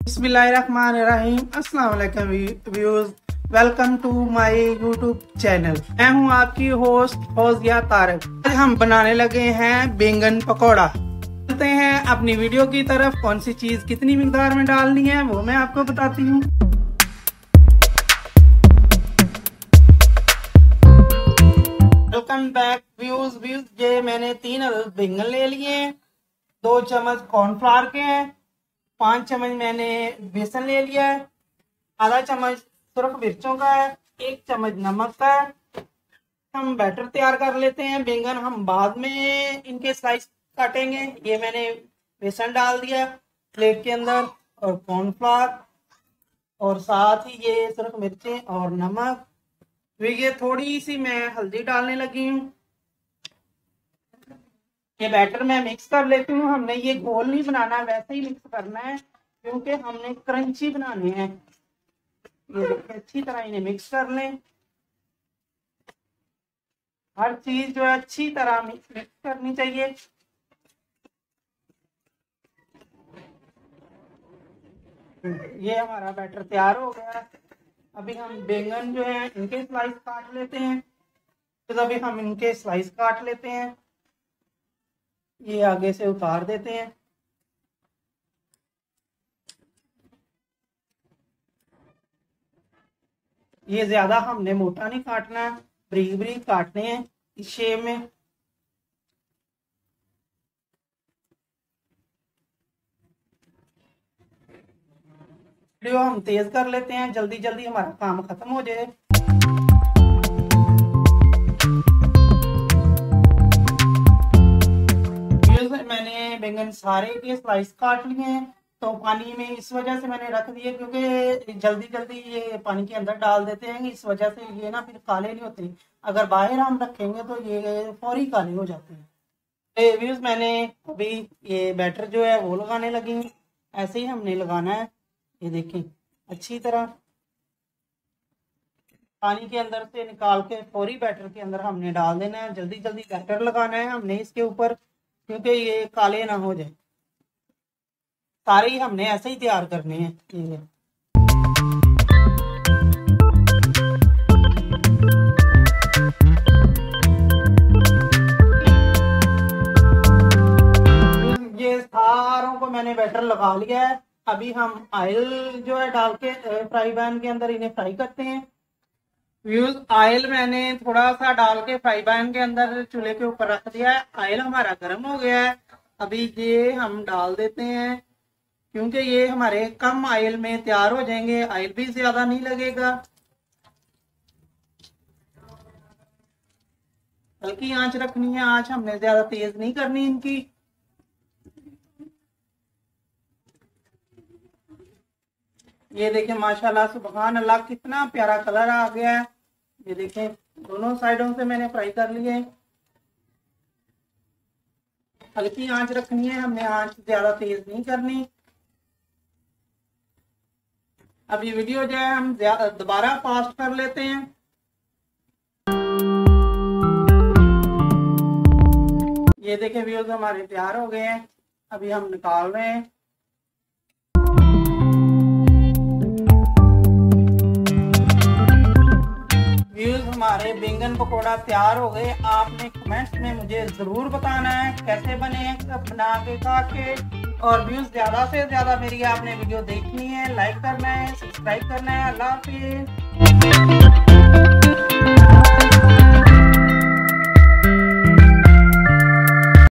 बिस्मिल्लाहिर्रहमानिर्रहीम। अस्सलाम वालेकुम viewers, welcome to my YouTube channel. मैं हूं आपकी होस्ट फौजिया तारक। आज हम बनाने लगे हैं बैंगन पकौड़ा। चलते हैं अपनी वीडियो की तरफ। कौन सी चीज कितनी मिकदार में डालनी है वो मैं आपको बताती हूँ। Welcome back viewers. ये मैंने 3 बैंगन ले लिए हैं, 2 चम्मच कॉर्नफ्लावर के हैं, 5 चम्मच मैंने बेसन ले लिया है, आधा चम्मच सुरख मिर्चों का है, 1 चम्मच नमक का है। हम बैटर तैयार कर लेते हैं। बैंगन हम बाद में इनके स्लाइस काटेंगे। ये मैंने बेसन डाल दिया प्लेट के अंदर और कॉर्नफ्लावर और साथ ही ये सुरख मिर्चें और नमक। ये थोड़ी सी मैं हल्दी डालने लगी हूँ। ये बैटर मैं मिक्स कर लेती हूँ। हमने ये घोल नहीं बनाना, वैसे ही मिक्स करना है क्योंकि हमने क्रंची बनाने हैं। ये देखिए, अच्छी तरह इन्हें मिक्स कर लें। हर चीज जो है अच्छी तरह मिक्स करनी चाहिए। ये हमारा बैटर तैयार हो गया। अभी हम बैंगन जो है इनके स्लाइस काट लेते हैं। तो अभी हम इनके स्लाइस काट लेते हैं। ये आगे से उतार देते हैं। ये ज्यादा हमने मोटा नहीं काटना है, बारीक बारीक काटने हैं इस शेप में। वीडियो हम तेज कर लेते हैं, जल्दी जल्दी हमारा काम खत्म हो जाए। मैंने बैंगन सारे के स्लाइस काट लिए हैं। तो पानी में इस वजह से मैंने रख दिए क्योंकि जल्दी जल्दी ये पानी के अंदर डाल देते हैं। इस वजह से ये ना फिर काले नहीं होते। अगर बाहर हम रखेंगे तो ये फौरी काले हो जाते हैं। व्यूज मैंने अभी ये बैटर जो है वो लगाने लगी हूँ। ऐसे ही हमने लगाना है। ये देखें, अच्छी तरह पानी के अंदर से निकाल के फौरी बैटर के अंदर हमने डाल देना है। जल्दी जल्दी बैटर लगाना है हमने इसके ऊपर क्योंकि ये काले ना हो जाए। सारे ही हमने ऐसे ही तैयार करने हैं। ये सारों को मैंने बैटर लगा लिया है। अभी हम ऑयल जो है डाल के फ्राई पैन के अंदर इन्हें फ्राई करते हैं। व्यूज, ऑयल मैंने थोड़ा सा डाल के फ्राई पैन के अंदर चूल्हे के ऊपर रख दिया है। ऑयल हमारा गर्म हो गया है। अभी ये हम डाल देते हैं क्योंकि ये हमारे कम ऑयल में तैयार हो जाएंगे। ऑयल भी ज्यादा नहीं लगेगा। हल्की आंच रखनी है। आंच हमने ज्यादा तेज नहीं करनी इनकी। ये देखें, माशाल्लाह सुभान अल्लाह, कितना प्यारा कलर आ गया है। ये देखें, दोनों साइडों से मैंने फ्राई कर लिए। हल्की आंच रखनी है हमने, आंच ज्यादा तेज नहीं करनी। अब ये वीडियो जो है हम दोबारा फास्ट कर लेते हैं। ये देखें व्यूज, हमारे तैयार हो गए हैं। अभी हम निकाल रहे हैं। व्यूज, हमारे बैंगन पकोड़ा तैयार हो गए। आपने कमेंट्स में मुझे जरूर बताना है कैसे बने, बना के खा के। और व्यूज, ज्यादा से ज्यादा मेरी आपने वीडियो देखनी है, लाइक करना है, सब्सक्राइब करना है। अल्लाह हाफिज।